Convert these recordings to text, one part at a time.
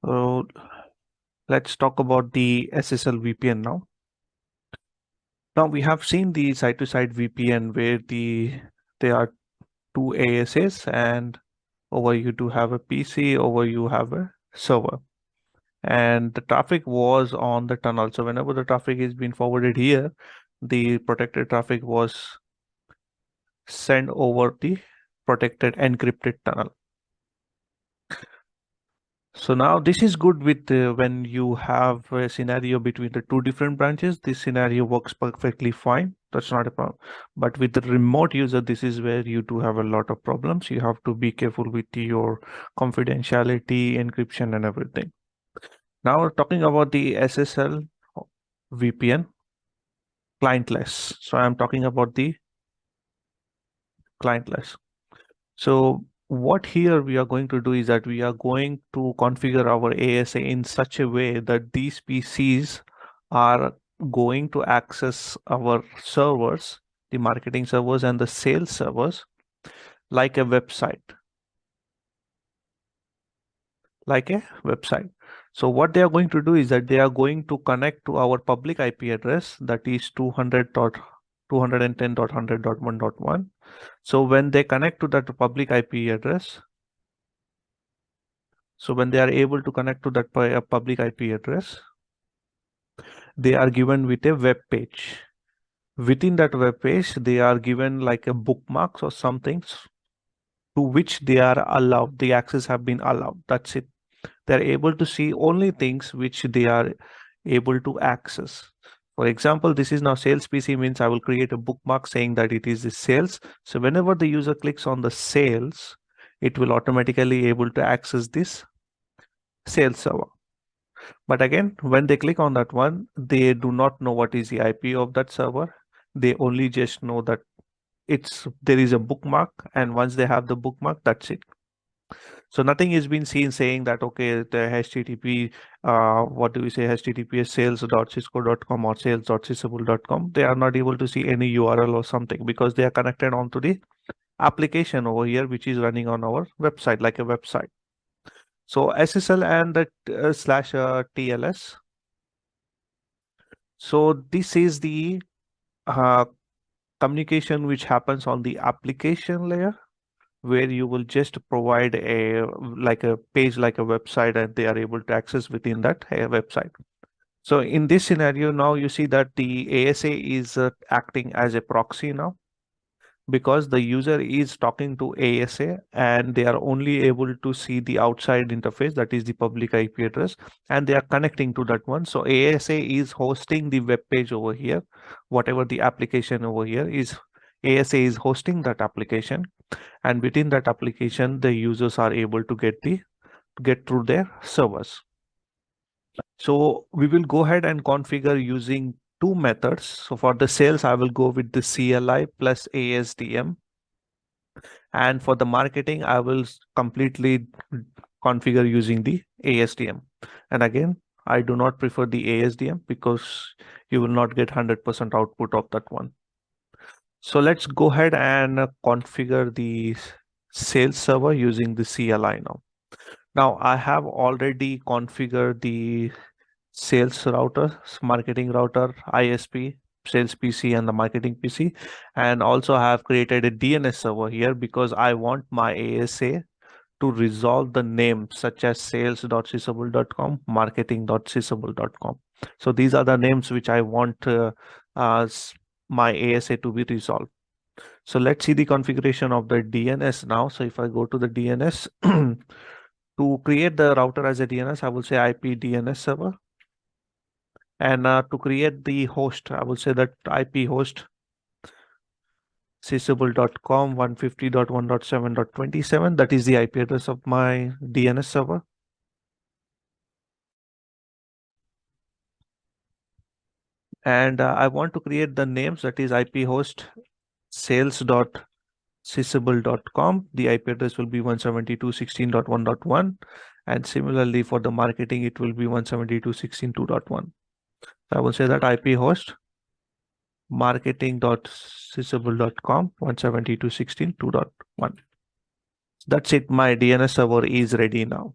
So let's talk about the SSL VPN now. Now we have seen the side-to-side VPN where there are two ASAs, and over you do have a PC, over you have a server. And the traffic was on the tunnel. So whenever the traffic is being forwarded here, the protected traffic was sent over the protected encrypted tunnel. So now this is good with when you have a scenario between the two different branches. This scenario works perfectly fine. That's not a problem. But with the remote user, this is where you do have a lot of problems. You have to be careful with your confidentiality, encryption, and everything. Now talking about the SSL VPN clientless. So I'm talking about the clientless. So what here we are going to do is that we are going to configure our ASA in such a way that these PCs are going to access our servers, the marketing servers and the sales servers, like a website. So what they are going to do is that they are going to connect to our public IP address, that is 200.210.100.1.1. So when they connect to that public IP address, so when they are able to connect to that public IP address, they are given with a web page. Within that web page, they are given like a bookmarks or something to which they are allowed. The access have been allowed. That's it. They're able to see only things which they are able to access. For example, this is now sales PC, means I will create a bookmark saying that it is the sales. So whenever the user clicks on the sales, it will automatically able to access this sales server. But again, when they click on that one, they do not know what is the IP of that server. They only just know that there is a bookmark, and once they have the bookmark, that's it. So nothing is been seen saying that, okay, the HTTP, what do we say, HTTPS sales.cisco.com or sales.cisco.com. They are not able to see any URL or something because they are connected onto the application over here, which is running on our website, like a website. So SSL and the /TLS. So this is the communication which happens on the application layer, where you will just provide a page like a website, and they are able to access within that website. So in this scenario, now you see that the ASA is acting as a proxy now, because the user is talking to ASA and they are only able to see the outside interface, that is the public IP address, and they are connecting to that one. So ASA is hosting the web page over here. Whatever the application over here is, ASA is hosting that application, and within that application, the users are able to get through their servers. So we will go ahead and configure using two methods. So for the sales, I will go with the CLI plus ASDM. And for the marketing, I will completely configure using the ASDM. And again, I do not prefer the ASDM because you will not get 100% output of that one. So let's go ahead and configure the sales server using the CLI now. Now I have already configured the sales router, marketing router, ISP, sales PC, and the marketing PC. And also I have created a DNS server here because I want my ASA to resolve the names such as sales.sysable.com, marketing.sysable.com. So these are the names which I want my ASA to be resolved. So let's see the configuration of the DNS now. So if I go to the DNS, to create the router as a DNS, I will say IP DNS server. And to create the host, I will say that IP host sysable.com 150.1.7.27. That is the IP address of my DNS server. And I want to create the names, that is IP host sales.sysable.com. The IP address will be 172.16.1.1. And similarly for the marketing, it will be 172.16.2.1. So I will say that IP host marketing.sysable.com 172.16.2.1. That's it. My DNS server is ready now.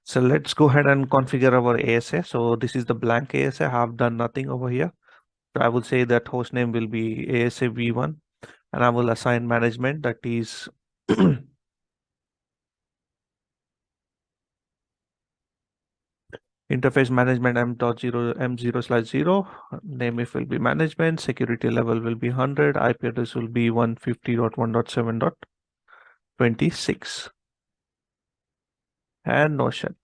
So let's go ahead and configure our ASA. So this is the blank ASA. I have done nothing over here. So I will say that host name will be ASA v1, and I will assign management, that is interface management m0/0. Name if will be management. Security level will be 100. IP address will be 150.1.7.26. And no shut.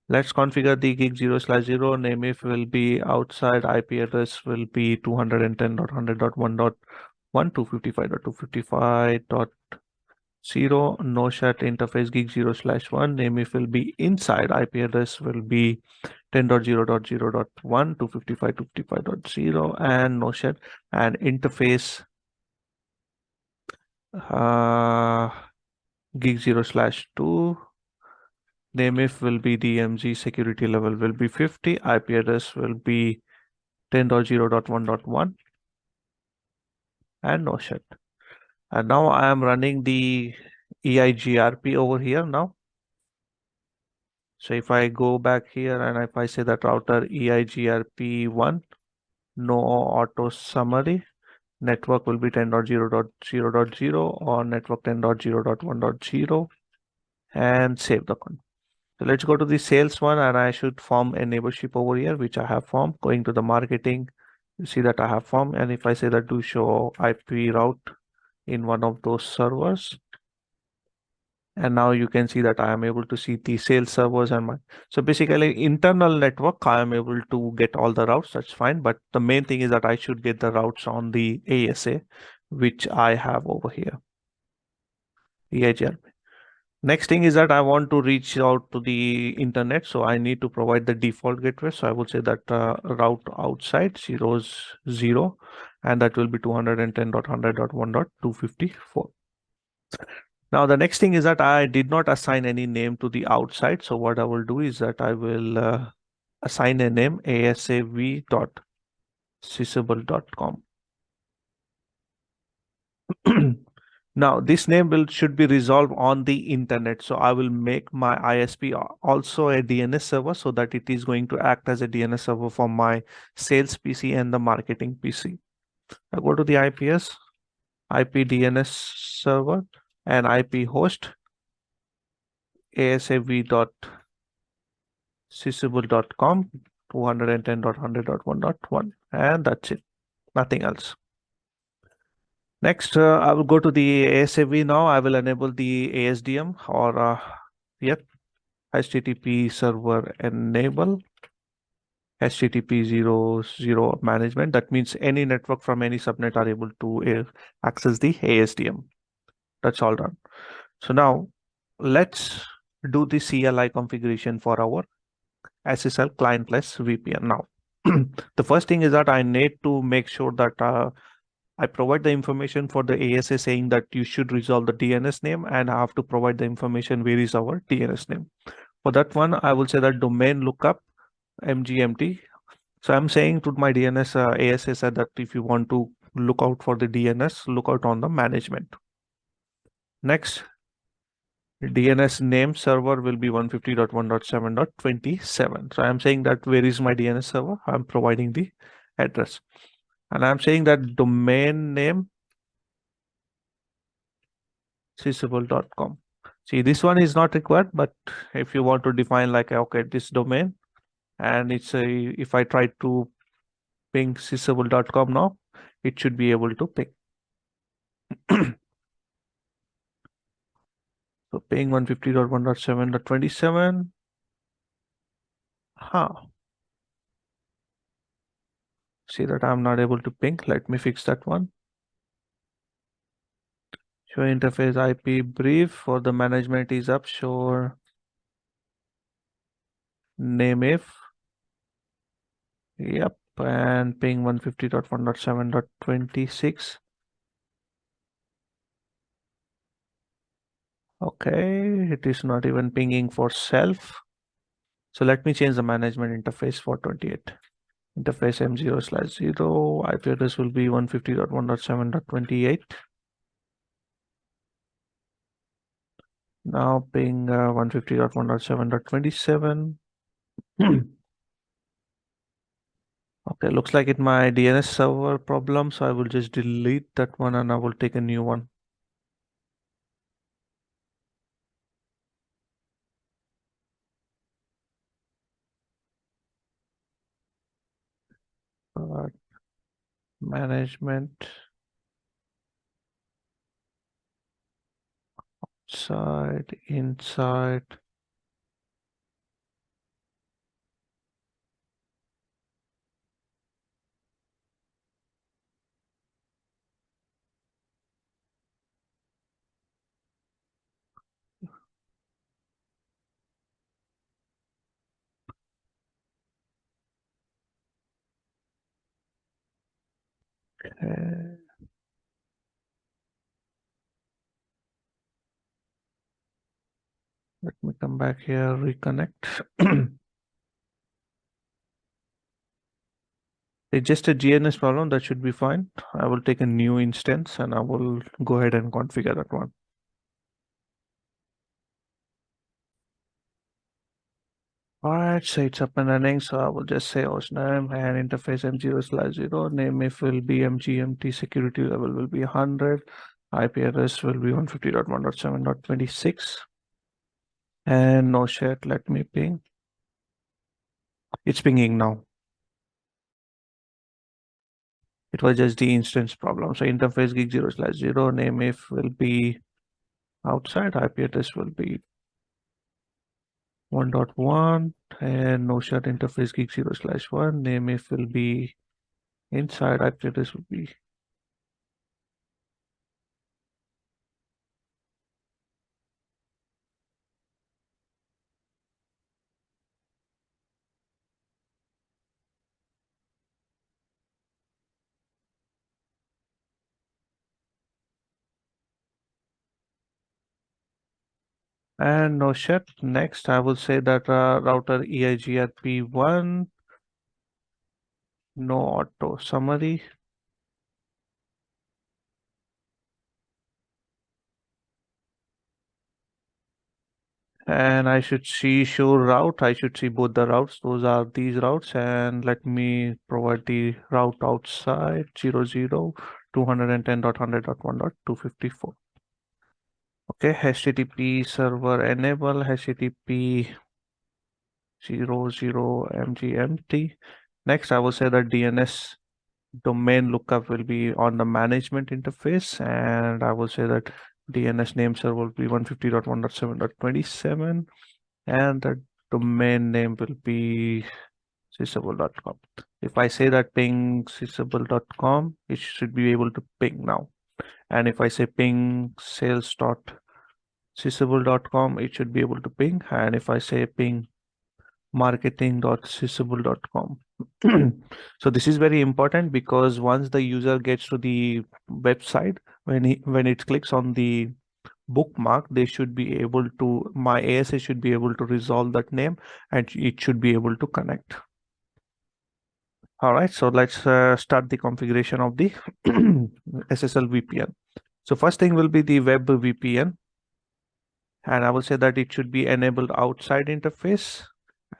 Let's configure the gig 0/0. Name if will be outside. IP address will be 210.100.1.1, 255.255.0. No shut. Interface gig 0/1. Name if will be inside. IP address will be 10.0.0.1, 255.255.0, and no shut. And interface gig 0/2. Name if will be DMZ. Security level will be 50. IP address will be 10.0.1.1, and no shut. And now I am running the EIGRP over here now. So if I go back here and if I say that router EIGRP1, no auto summary, network will be 10.0.0.0 or network 10.0.1.0, and save the con. So let's go to the sales one, and I should form a neighborship over here, which I have formed. Going to the marketing, you see that I have formed. And if I say that do show IP route in one of those servers, and now you can see that I am able to see the sales servers and my, so basically internal network, I am able to get all the routes, that's fine. But the main thing is that I should get the routes on the ASA, which I have over here. EIGRP. Next thing is that I want to reach out to the internet. So I need to provide the default gateway. So I will say that route outside 0, and that will be 210.100.1.254. Now the next thing is that I did not assign any name to the outside. So what I will do is that I will assign a name, asav.sysable.com. Now this name should be resolved on the internet. So I will make my ISP also a DNS server, so that it is going to act as a DNS server for my sales PC and the marketing PC. I go to the IPS, IP DNS server, and IP host asav.sysable.com 210.100.1.1, and that's it, nothing else. Next, I will go to the ASAV now. I will enable the ASDM or yep, HTTP server enable HTTP 0 management. That means any network from any subnet are able to access the ASDM. That's all done. So now let's do the CLI configuration for our SSL Clientless VPN. Now, the first thing is that I need to make sure that I provide the information for the ASA saying that you should resolve the DNS name, and I have to provide the information where is our DNS name. For that one, I will say that domain lookup mgmt. So I'm saying to my DNS ASA said that if you want to look out for the DNS, look out on the management. Next, DNS name server will be 150.1.7.27. So I'm saying that where is my DNS server? I'm providing the address. And I'm saying that domain name sysable.com. See, this one is not required, but if you want to define like, okay, this domain, and it's a, if I try to ping sysable.com now, it should be able to ping. So ping 150.1.7.27. See that I'm not able to ping. Let me fix that one. Show interface IP brief for the management is up. Show name if. Yep. And ping 150.1.7.26. Okay, it is not even pinging for self. So let me change the management interface for 28. Interface m0/0. IP address will be 150.1.7.28. Now ping 150.1.7.27. Okay, looks like it my DNS server problem, so I will just delete that one and I will take a new one. Management, side, inside. Okay. Let me come back here, reconnect. It's just a GNS problem, that should be fine. I will take a new instance and I will go ahead and configure that one. All right, so it's up and running. So I will just say host name and interface M0/0. Name if will be MGMT, security level will be 100. IP address will be 150.1.7.26. And no shit, let me ping. It's pinging now. It was just the instance problem. So interface gig 0/0. Name if will be outside. IP address will be 1.1 and no shut interface gig 0/1. Name if will be inside. IP address will be and no shut. Next, I will say that router EIGRP1, no auto summary. And I should see show route. I should see both the routes. Those are these routes. And let me provide the route outside 00 210.100.1.254. Okay, HTTP server enable HTTP 00 MGMT. Next, I will say that DNS domain lookup will be on the management interface, and I will say that DNS name server will be 150.1.7.27, and the domain name will be sysable.com. If I say that ping sysable.com, it should be able to ping now. And if I say ping sales.sysable.com, it should be able to ping. And if I say ping marketing.sysable.com. So this is very important because once the user gets to the website, when it clicks on the bookmark, they should be able to, my ASA should be able to resolve that name and it should be able to connect. All right, so let's start the configuration of the SSL VPN. So first thing will be the web VPN, and I will say that it should be enabled outside interface.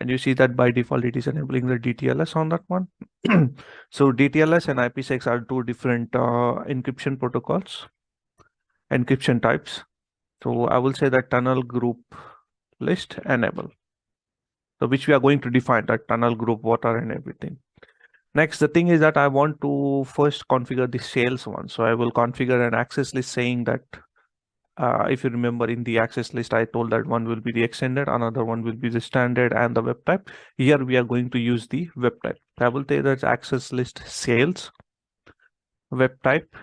And you see that by default, it is enabling the DTLS on that one. So DTLS and IPsec are two different encryption protocols, encryption types. So I will say that tunnel group list enable. So which we are going to define that tunnel group, water and everything. Next, the thing is that I want to first configure the sales one. So I will configure an access list saying that if you remember in the access list, I told that one will be the extended, another one will be the standard and the web type. Here we are going to use the web type. I will say that access list sales web type.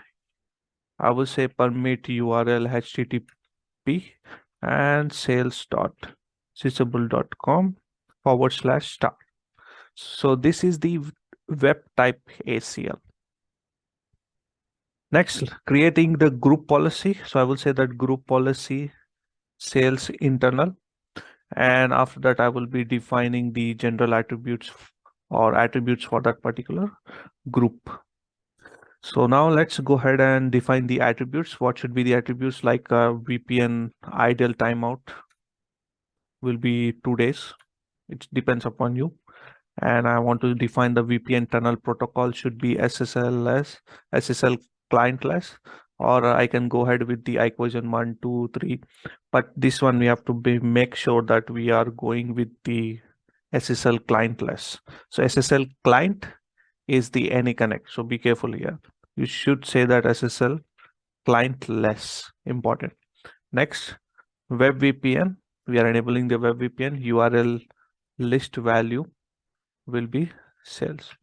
I will say permit URL HTTP and sales.sysable.com/star. So this is the web type ACL. Next, creating the group policy. So I will say that group policy sales internal. And after that, I will be defining the general attributes or attributes for that particular group. So now let's go ahead and define the attributes. What should be the attributes? Like VPN ideal timeout will be 2 days. It depends upon you. And I want to define the VPN tunnel protocol should be SSL clientless, or I can go ahead with the IC version 1, 2, 3. But this one we have to make sure that we are going with the SSL clientless. So SSL client is the AnyConnect. So be careful here. You should say that SSL clientless, important. Next, web VPN. We are enabling the web VPN. URL list value will be sales.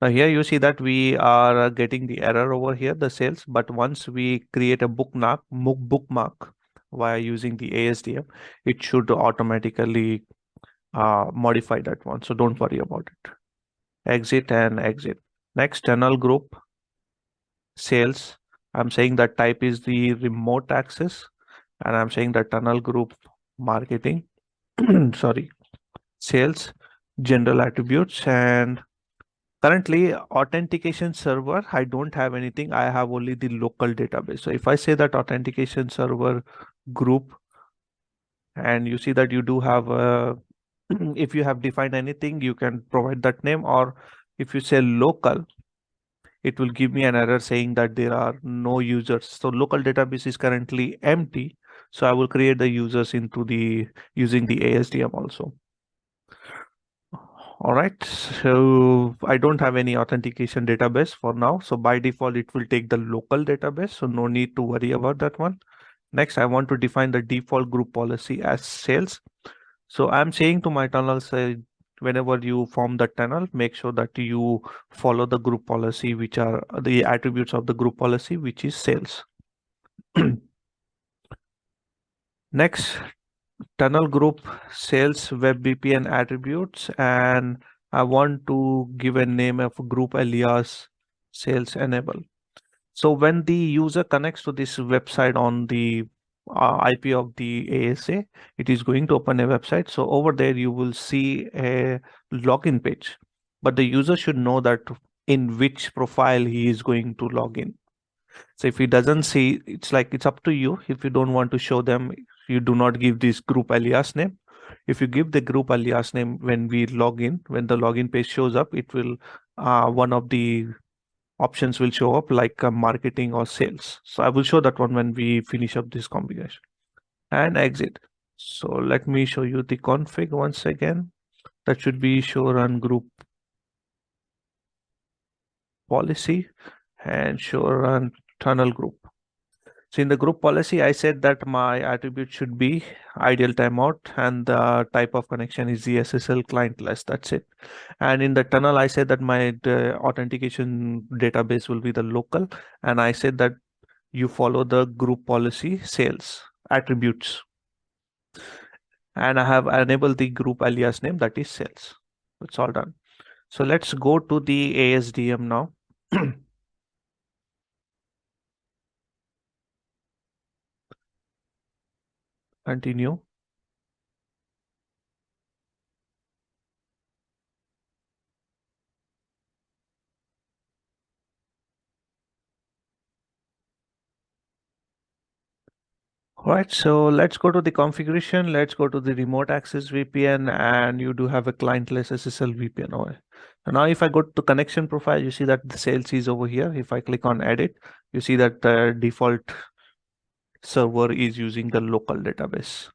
Now here you see that we are getting the error over here, the sales, but once we create a bookmark via using the ASDM, it should automatically modify that one. So don't worry about it. Exit and exit. Next, tunnel group sales. I'm saying that type is the remote access, and I'm saying that tunnel group marketing, sorry, sales, general attributes, and currently authentication server, I don't have anything. I have only the local database. So if I say that authentication server group, and you see that you do have a, if you have defined anything, you can provide that name, or if you say local, it will give me an error saying that there are no users. So local database is currently empty. So I will create the users into the using the ASDM also. All right, so I don't have any authentication database for now. So by default, it will take the local database. So no need to worry about that one. Next, I want to define the default group policy as sales. So I'm saying to my tunnel, say, whenever you form the tunnel, make sure that you follow the group policy, which are the attributes of the group policy, which is sales. Next, tunnel group sales web VPN attributes, and I want to give a name of group alias sales enable. So when the user connects to this website on the IP of the ASA, it is going to open a website. So over there, you will see a login page, but the user should know that in which profile he is going to log in. So if he doesn't see, it's like it's up to you. If you don't want to show them, you do not give this group alias name. If you give the group alias name when we log in, when the login page shows up, it will one of the options will show up like marketing or sales. So I will show that one when we finish up this configuration and exit. So let me show you the config once again. That should be show run group policy and show run tunnel group. So in the group policy, I said that my attribute should be ideal timeout and the type of connection is the SSL clientless. That's it. And in the tunnel, I said that my authentication database will be the local. And I said that you follow the group policy sales attributes. And I have enabled the group alias name that is sales. It's all done. So let's go to the ASDM now. Continue. All right, so let's go to the configuration. Let's go to the remote access VPN, and you do have a clientless SSL VPN over. So now if I go to connection profile, you see that the sales is over here. If I click on edit, you see that the default server is using the local database.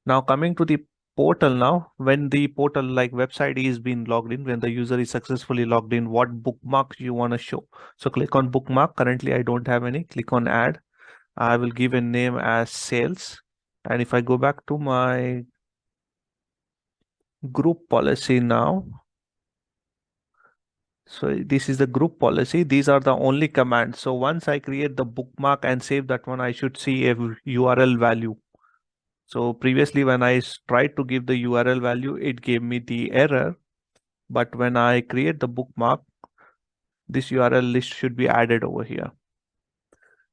Now coming to the portal now, when the portal like website is being logged in, when the user is successfully logged in, what bookmarks you want to show. So click on bookmark. Currently, I don't have any. Click on add. I will give a name as sales. And if I go back to my group policy now, so this is the group policy. These are the only commands. So once I create the bookmark and save that one, I should see a URL value. So previously when I tried to give the URL value, it gave me the error. But when I create the bookmark, this URL list should be added over here.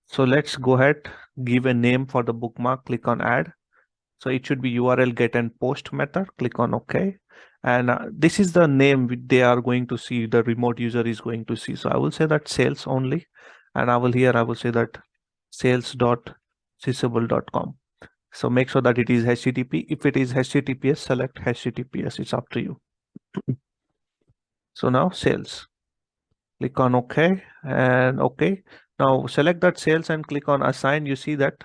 So let's go ahead, give a name for the bookmark, click on add. So it should be URL get and post method. Click on OK. And this is the name they are going to see, the remote user is going to see. So I will say that sales only. And I will say that sales.sysable.com. So make sure that it is HTTP. If it is HTTPS, select HTTPS. It's up to you. So now sales. Click on OK and OK. Now select that sales and click on assign. You see that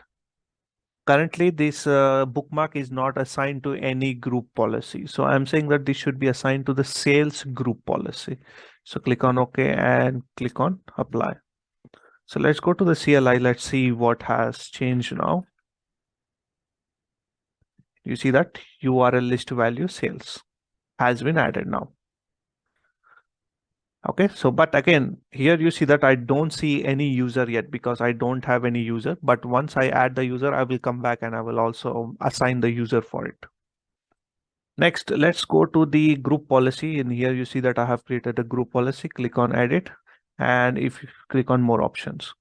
currently this bookmark is not assigned to any group policy. So I'm saying that this should be assigned to the sales group policy. So click on OK and click on apply. So let's go to the CLI. Let's see what has changed now. You see that URL list value sales has been added now. Okay, so but again, here you see that I don't see any user yet because I don't have any user. But once I add the user, I will come back and I will also assign the user for it. Next, let's go to the group policy. In here, you see that I have created a group policy. Click on edit. And if you click on more options.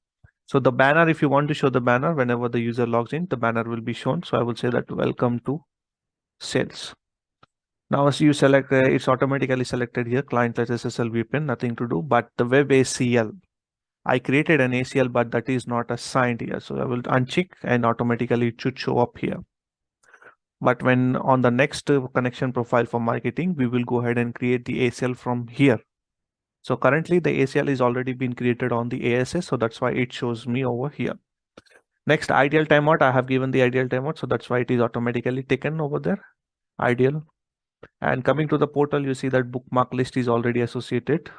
So the banner, if you want to show the banner, whenever the user logs in, the banner will be shown. So I will say that welcome to sales. Now, as you select, it's automatically selected here, clientless SSL VPN, nothing to do, but the web ACL. I created an ACL, but that is not assigned here. So I will uncheck and automatically it should show up here. But when on the next connection profile for marketing, we will go ahead and create the ACL from here. So currently the ACL is already been created on the ASA. So that's why it shows me over here. Next, ideal timeout. I have given the ideal timeout. So that's why it is automatically taken over there. Ideal. And coming to the portal, you see that bookmark list is already associated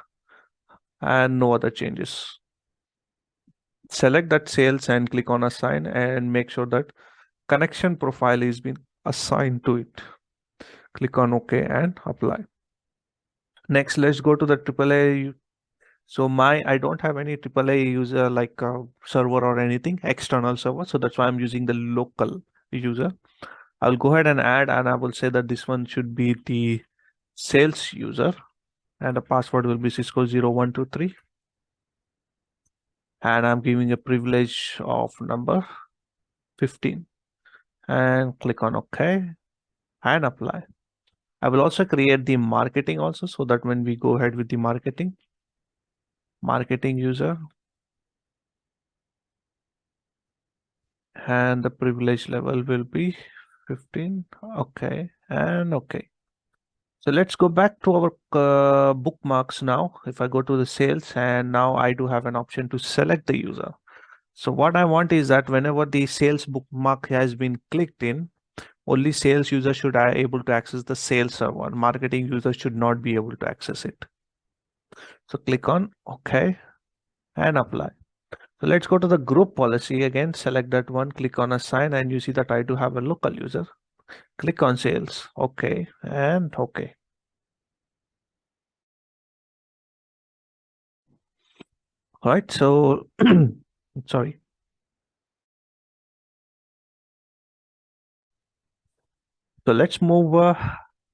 and no other changes. Select that sales and click on assign and make sure that connection profile is been assigned to it. Click on OK and apply. Next, let's go to the AAA. So I don't have any AAA user like server or anything, external server. So that's why I'm using the local user. I'll go ahead and add, and I will say that this one should be the sales user and the password will be Cisco 0123. And I'm giving a privilege of number 15 and click on OK and apply. I will also create the marketing also so that when we go ahead with the marketing user and the privilege level will be 15. Okay and okay. So let's go back to our bookmarks now. If I go to the sales and now I do have an option to select the user. So what I want is that whenever the sales bookmark has been clicked in, only sales user should be able to access the sales server. Marketing user should not be able to access it. So click on OK and apply. So let's go to the group policy again, select that one, click on assign, and you see that I do have a local user. Click on sales, OK and OK. All right, so sorry. So let's move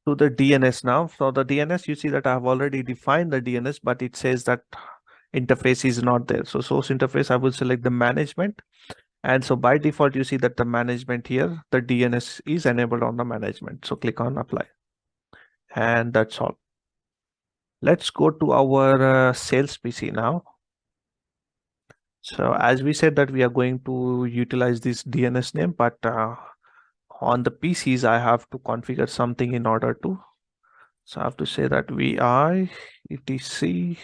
to the DNS now. So the DNS, you see that I have already defined the DNS, but it says that interface is not there. So source interface, I will select the management. And so by default, you see that the management here, the DNS is enabled on the management. So click on apply. And that's all. Let's go to our sales PC now. So as we said that we are going to utilize this DNS name, but on the PCs, I have to configure something in order to. So I have to say that vi etc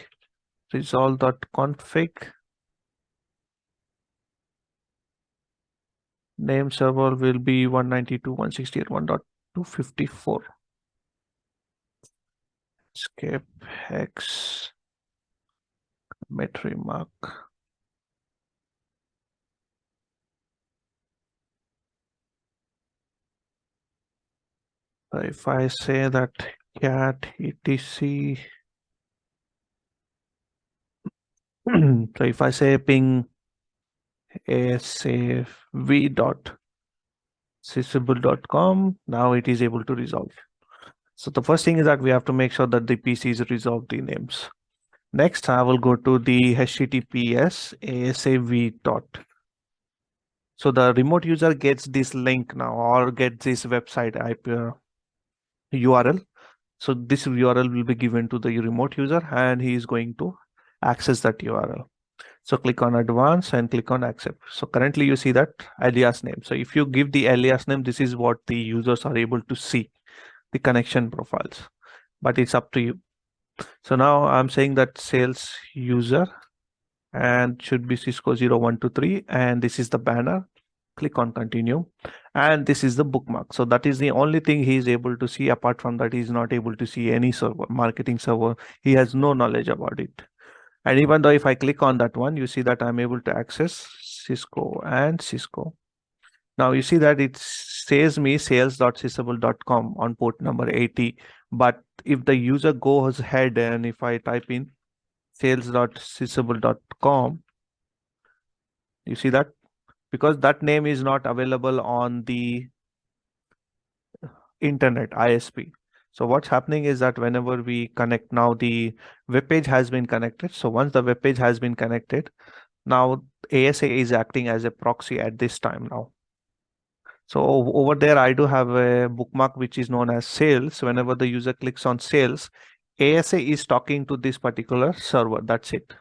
resolve.config name server will be 192.168.1.254. Escape hex metry mark. So if I say that cat etc so if I say ping asv.sysable.com, now it is able to resolve. So the first thing is that we have to make sure that the PCs resolve the names. Next, I will go to the HTTPS ASAV So the remote user gets this link now or gets this website IP URL. So this URL will be given to the remote user and he is going to access that URL. So click on advanced and click on accept. So currently you see that alias name. So if you give the alias name, this is what the users are able to see, the connection profiles, but it's up to you. So now I'm saying that sales user and should be Cisco 0123 and this is the banner. Click on continue and this is the bookmark. So that is the only thing he is able to see. Apart from that, he is not able to see any server, marketing server. He has no knowledge about it. And even though if I click on that one, you see that I'm able to access Cisco and Cisco. Now you see that it says me sales.sysable.com on port number 80. But if the user goes ahead and if I type in sales.sysable.com, you see that because that name is not available on the internet ISP. So what's happening is that whenever we connect, now the web page has been connected. So once the web page has been connected, now ASA is acting as a proxy at this time now. So over there, I do have a bookmark which is known as sales. Whenever the user clicks on sales, ASA is talking to this particular server. That's it.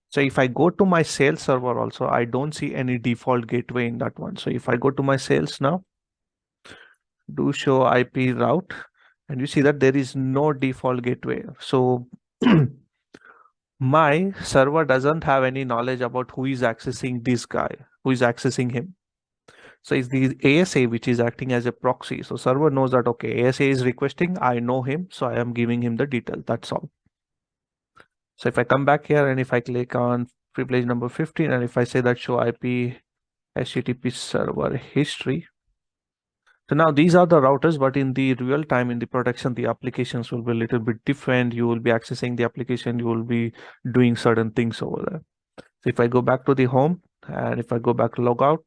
So if I go to my sales server also, I don't see any default gateway in that one. So if I go to my sales now, do show IP route, and you see that there is no default gateway. So my server doesn't have any knowledge about who is accessing this guy, who is accessing him. So it's the ASA which is acting as a proxy. So server knows that, okay, ASA is requesting, I know him, so I am giving him the detail. That's all. So if I come back here and if I click on privilege number 15, and if I say that show IP HTTP server history. So now these are the routers, but in the real time, in the production, the applications will be a little bit different. You will be accessing the application, you will be doing certain things over there. So if I go back to the home and if I go back log out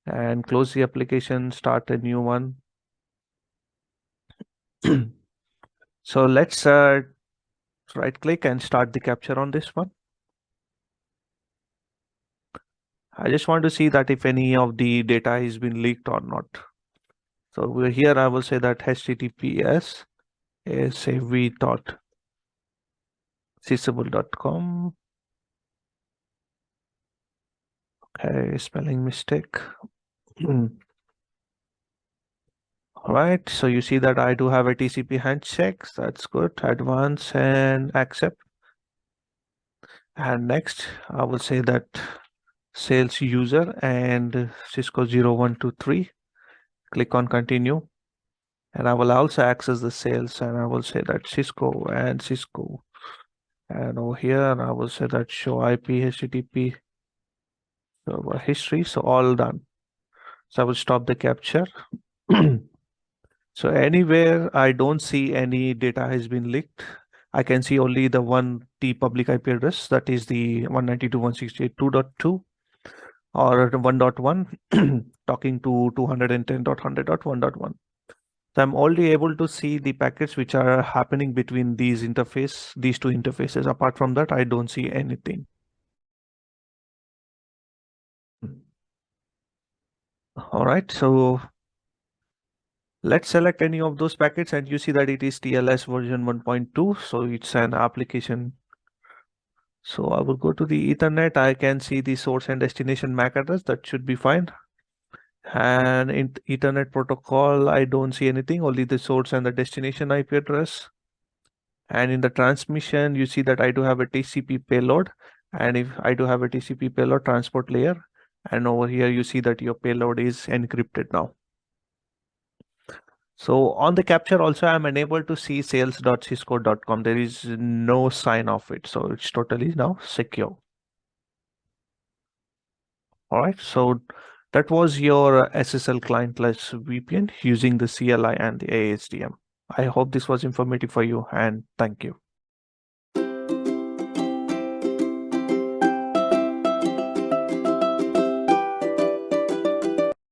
and close the application, start a new one. So let's right click and start the capture on this one. I just want to see that if any of the data has been leaked or not. So we're here, I will say that https sav.sysable.com. Okay, spelling mistake. All right, so you see that I do have a TCP handshake. That's good. Advance and accept. And next, I will say that sales user and Cisco 0123. Click on continue. And I will also access the sales and I will say that Cisco and Cisco. And over here, I will say that show IP HTTP server history. So all done. So I will stop the capture. So anywhere I don't see any data has been leaked. I can see only the the public IP address, that is the 192.168.2.2 or 1.1 talking to 210.100.1.1. So I'm only able to see the packets which are happening between these two interfaces. Apart from that, I don't see anything. All right, so let's select any of those packets and you see that it is TLS version 1.2. So it's an application. So I will go to the Ethernet. I can see the source and destination MAC address. That should be fine. And in Ethernet protocol, I don't see anything, only the source and the destination IP address. And in the transmission, you see that I do have a TCP payload. And if I do have a TCP payload transport layer, and over here, you see that your payload is encrypted now. So on the capture also, I'm unable to see sales.cisco.com. There is no sign of it. So it's totally now secure. All right. So that was your SSL clientless VPN using the CLI and the ASDM. I hope this was informative for you and thank you.